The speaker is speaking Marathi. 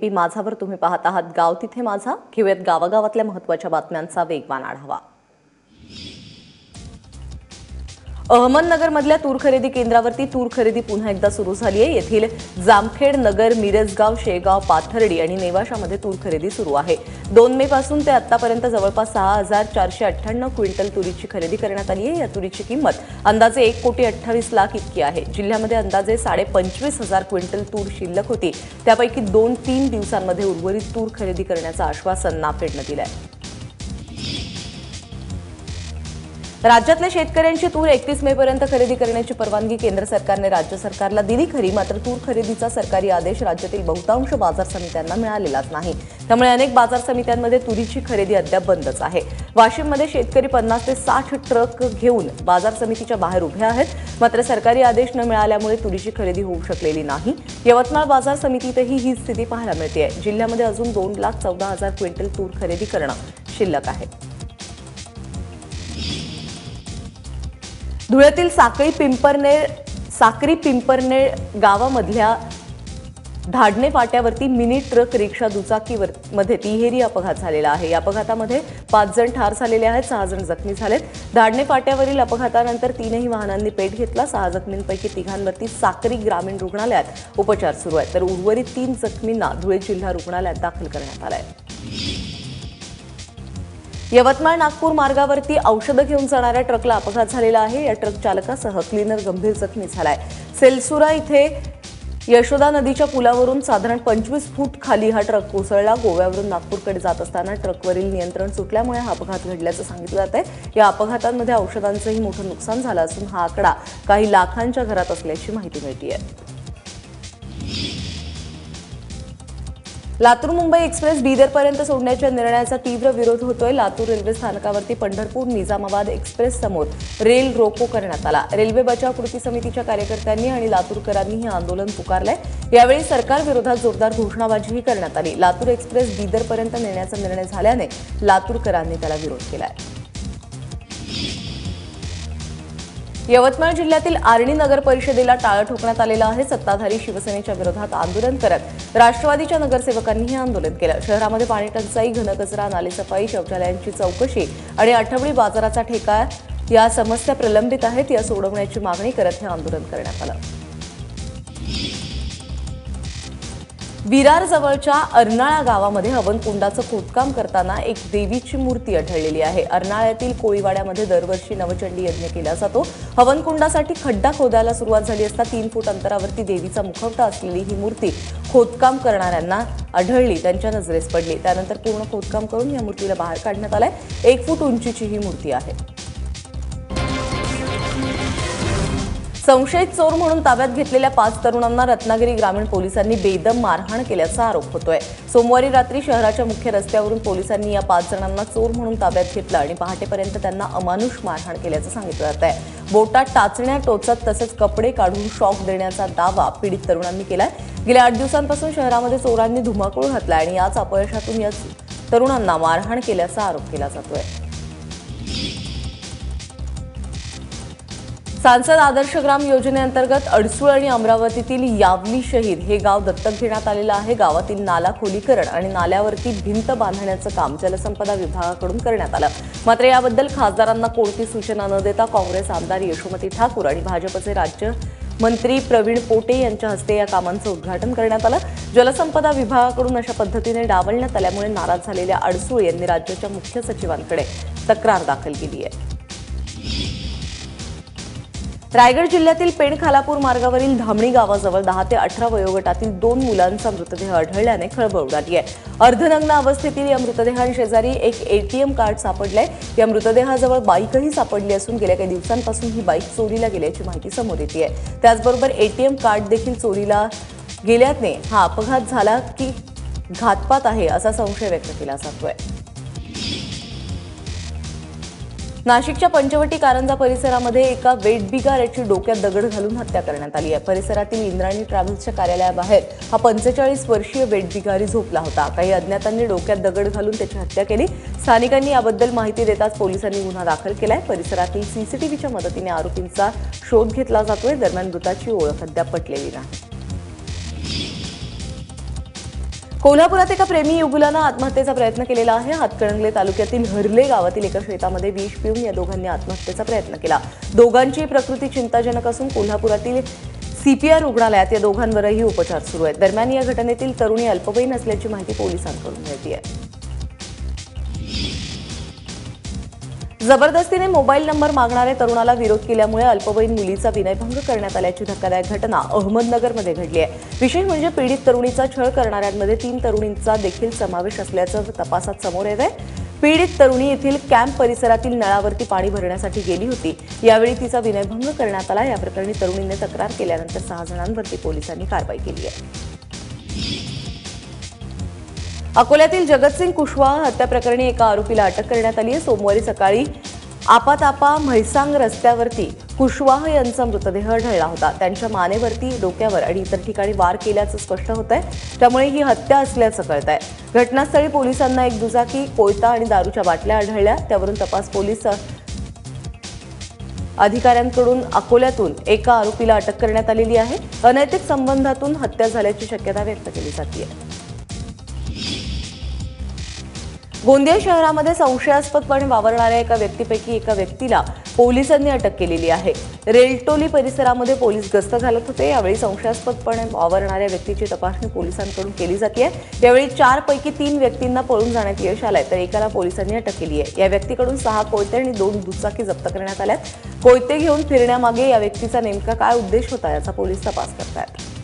एबीपी माझावर तुम्ही पाहत आहात गाव तिथे माझा. घेऊयात गावागावातल्या महत्त्वाच्या बातम्यांचा वेगवान आढावा. अहमदनगरमधल्या तूर खरेदी केंद्रावरती तूर खरेदी पुन्हा एकदा सुरू झाली आहे. येथील जामखेड, नगर, मिरजगाव, शेगाव, पाथर्डी आणि नेवाशामध्ये तूर खरेदी सुरू आहे. 2 मे पासून ते आतापर्यंत जवळपास 6,498 क्विंटल तुरीची खरेदी करण्यात आली आहे. या तुरीची किंमत अंदाजे 1,28,00,000 इतकी आहे. जिल्ह्यामध्ये अंदाजे 25,500 क्विंटल तूर शिल्लक होती. त्यापैकी 2-3 दिवसांमध्ये उर्वरित तूर खरेदी करण्याचं आश्वासन नाफेडनं दिलं आहे. राज्यातल्या शेतकऱ्यांची तूर 31 मे पर्यंत खरेदी करण्याची परवानगी केंद्र सरकारने राज्य सरकारला दिली खरी, मात्र तूर खरेदीचा सरकारी आदेश राज्यातील बहुतांश बाजार समित्यांना मिळालेलाच नाही. त्यामुळे अनेक बाजार समित्यांमध्ये तुरीची खरेदी अद्याप बंदच आहे. वाशिममध्ये शेतकरी 50 ते 60 ट्रक घेऊन बाजार समितीच्या बाहेर उभे आहेत. मात्र सरकारी आदेश न मिळाल्यामुळे तुरीची खरेदी होऊ शकलेली नाही. यवतमाळ बाजार समितीतही ही स्थिती पाहायला मिळते. जिल्ह्यामध्ये अजून 2,14,000 क्विंटल तूर खरेदी करणं शिल्लक आहे. धुळ्यातील साक्री पिंपरनेर गावामधल्या धाडणे फाट्यावरती मिनी ट्रक रिक्षा दुचाकीमध्ये तिहेरी अपघात झालेला आहे. या अपघातामध्ये 5 जण ठार झालेले आहेत, 6 जण जखमी झालेत. धाडणे फाट्यावरील अपघातानंतर 3ही वाहनांनी पेट घेतला. 6 जखमींपैकी 3घांवरती साक्री ग्रामीण रुग्णालयात उपचार सुरू आहेत, तर उर्वरित 3 जखमींना धुळे जिल्हा रुग्णालयात दाखल करण्यात आलं आहे. यवतमाळ नागपूर मार्गावरती औषधं घेऊन जाणाऱ्या ट्रकला अपघात झालेला आहे. या ट्रक चालकासह क्लीनर गंभीर जखमी झालाय. सेलसुरा इथे यशोदा नदीच्या पुलावरून साधारण 25 फूट खाली हा ट्रक कोसळला. गोव्यावरून नागपूरकडे जात असताना ट्रकवरील नियंत्रण सुटल्यामुळे हा अपघात घडल्याचं सांगितलं जात आहे. या अपघातांमध्ये औषधांचंही मोठं नुकसान झालं असून हा आकडा काही लाखांच्या घरात असल्याची माहिती मिळते आहे. लातूर मुंबई एक्सप्रेस बिदरपर्यंत सोडण्याच्या निर्णयाचा तीव्र विरोध होतोय. लातूर रेल्वे स्थानकावरती पंढरपूर निजामाबाद एक्सप्रेस समोर रेल रोको करण्यात आला. रेल्वे बचाव कृती समितीच्या कार्यकर्त्यांनी आणि लातूरकरांनी हे आंदोलन पुकारलंय. यावेळी सरकार विरोधात जोरदार घोषणाबाजीही करण्यात आली. लातूर एक्सप्रेस बिदरपर्यंत नेण्याचा निर्णय झाल्याने लातूरकरांनी त्याला विरोध केलाय. यवतमाळ जिल्ह्यातील आर्णी नगर परिषदेला टाळं ठोकण्यात आलेलं आहे. सत्ताधारी शिवसेनेच्या विरोधात आंदोलन करत राष्ट्रवादीच्या नगरसेवकांनी हे आंदोलन केलं. शहरामध्ये पाणी टंचाई, घनकचरा, नालेसफाई, शौचालयांची चौकशी आणि आठवडी बाजाराचा ठेका या समस्या प्रलंबित आहेत. या सोडवण्याची मागणी करत हे आंदोलन करण्यात आलं. विरार जवळच्या अर्नाळा गावामध्ये हवनकुंडाचं खोदकाम करताना एक देवीची मूर्ती आढळलेली आहे. अर्नाळ्यातील कोळीवाड्यामध्ये दरवर्षी नवचंडी यज्ञ केला जातो. हवनकुंडासाठी खड्डा खोदायला सुरुवात झाली असता 3 फूट अंतरावरती देवीचा मुखवटा असलेली ही मूर्ती खोदकाम करणाऱ्यांना आढळली, त्यांच्या नजरेस पडली. त्यानंतर पूर्ण खोदकाम करून या मूर्तीला बाहेर काढण्यात आलंय. 1 फूट उंचीची ही मूर्ती आहे. संशयित चोर म्हणून ताब्यात घेतलेल्या 5 तरुणांना रत्नागिरी ग्रामीण पोलिसांनी बेदम मारहाण केल्याचा आरोप होतोय. सोमवारी रात्री शहराच्या मुख्य रस्त्यावरून पोलिसांनी या 5 जणांना चोर म्हणून ताब्यात घेतलं आणि पहाटेपर्यंत त्यांना अमानुष मारहाण केल्याचं सांगितलं जात आहे. बोटात टाचण्या टोचत तसंच कपडे काढून शॉक देण्याचा दावा पीडित तरुणांनी केलाय. गेल्या 8 दिवसांपासून शहरामध्ये चोरांनी धुमाकूळ घातलाय आणि याच अपयशातून या तरुणांना मारहाण केल्याचा आरोप केला जातोय. सांसद आदर्श ग्राम योजनेअंतर्गत अडसूळ आणि अमरावतीतील यावली शहीद हे गाव दत्तक घेण्यात आलेलं आहे. गावातील नाला खोलीकरण आणि नाल्यावरती भिंत बांधण्याचं काम जलसंपदा विभागाकडून करण्यात आलं. मात्र याबद्दल खासदारांना कोणती सूचना न देता काँग्रेस आमदार यशोमती ठाकूर आणि भाजपचे राज्यमंत्री प्रवीण पोटे यांच्या हस्ते या कामांचं उद्घाटन करण्यात आलं. जलसंपदा विभागाकडून अशा पद्धतीने डावलण्यात आल्यामुळे नाराज झालेल्या अडसूळ यांनी राज्याच्या मुख्य सचिवांकडे तक्रार दाखल केली आहे. रायगड जिल्ह्यातील पेण खालापूर मार्गावरील धामणी गावाजवळ 10 ते 18 वयोगटातील 2 मुलांचा मृतदेह आढळल्याने खळबळ उडाली आहे. अर्धनग्न अवस्थेतील या मृतदेहांशेजारी एक एटीएम कार्ड सापडलंय. या मृतदेहाजवळ बाईकही सापडली असून गेल्या काही दिवसांपासून ही बाईक चोरीला गेल्याची माहिती समोर येते आहे. त्याचबरोबर एटीएम कार्ड देखील चोरीला गेल्याने हा अपघात झाला की घातपात आहे असा संशय व्यक्त केला जातोय. नाशिकच्या पंचवटी कारंजा परिसरामध्ये एका वेठबिगाराची डोक्यात दगड घालून हत्या करण्यात आली आहे. परिसरातील इंद्राणी ट्रॅव्हल्सच्या कार्यालयाबाहेर हा 45 वर्षीय वेठबिगारी झोपला होता. काही अज्ञातांनी डोक्यात दगड घालून त्याची हत्या केली. स्थानिकांनी याबद्दल माहिती देताच पोलिसांनी गुन्हा दाखल केलाय. परिसरातील सीसीटीव्हीच्या मदतीने आरोपींचा शोध घेतला जातोय. दरम्यान मृताची ओळख अद्याप पटलेली नाही. कोल्हापुरात एका प्रेमी युगुलानं आत्महत्येचा प्रयत्न केलेला आहे. हातकणंगले तालुक्यातील हर्ले गावातील एका शेतामध्ये विष पिऊन या दोघांनी आत्महत्येचा प्रयत्न केला. दोघांची प्रकृती चिंताजनक असून कोल्हापुरातील सीपीआर रुग्णालयात या दोघांवरही उपचार सुरू आहेत. दरम्यान या घटनेतील तरुणी अल्पवयीन असल्याची माहिती पोलिसांकडून मिळते. जबरदस्तीने मोबाईल नंबर मागणाऱ्या तरुणाला विरोध केल्यामुळे अल्पवयीन मुलीचा विनयभंग करण्यात आल्याची धक्कादायक घटना अहमदनगरमध्ये घडली आहे. विशेष म्हणजे पीडित तरुणीचा छळ करणाऱ्यांमध्ये 3 तरुणींचा देखील समावेश असल्याचं तपासात समोर येत आहे. पीडित तरुणी येथील कॅम्प परिसरातील नळावरती पाणी भरण्यासाठी गेली होती. यावेळी तिचा विनयभंग करण्यात आला. या प्रकरणी तरुणीने तक्रार केल्यानंतर 6 जणांवरती पोलिसांनी कारवाई केली आहे. अकोल्यातील जगतसिंग कुशवाहा हत्या प्रकरणी एका आरोपीला अटक करण्यात आली आहे. सोमवारी सकाळी आपातापा म्हैसांग रस्त्यावरती कुशवाहा यांचा मृतदेह आढळला होता. त्यांच्या मानेवरती, डोक्यावर आणि इतर ठिकाणी वार केल्याचं स्पष्ट होत आहे. त्यामुळे ही हत्या असल्याचं कळत आहे. घटनास्थळी पोलिसांना एक दुचाकी, कोयता आणि दारूच्या बाटल्या आढळल्या. त्यावरून तपास पोलीस अधिकाऱ्यांकडून अकोल्यातून एका आरोपीला अटक करण्यात आलेली आहे. अनैतिक संबंधातून हत्या झाल्याची शक्यता व्यक्त केली जाते. गोंदिया शहरामध्ये संशयास्पदपणे वावरणाऱ्या एका व्यक्तीपैकी एका व्यक्तीला पोलिसांनी अटक केलेली आहे. रेलटोली परिसरामध्ये पोलीस गस्त घालत होते. यावेळी संशयास्पदपणे वावरणाऱ्या व्यक्तीची तपासणी पोलिसांकडून केली जाते. यावेळी 4 पैकी 3 व्यक्तींना पळून जाण्यात यश आलंय, तर एकाला पोलिसांनी अटक केली आहे. या व्यक्तीकडून 6 कोयते आणि 2 दुचाकी जप्त करण्यात आल्यात. कोयते घेऊन फिरण्यामागे या व्यक्तीचा नेमका काय उद्देश होता याचा पोलीस तपास करतायत.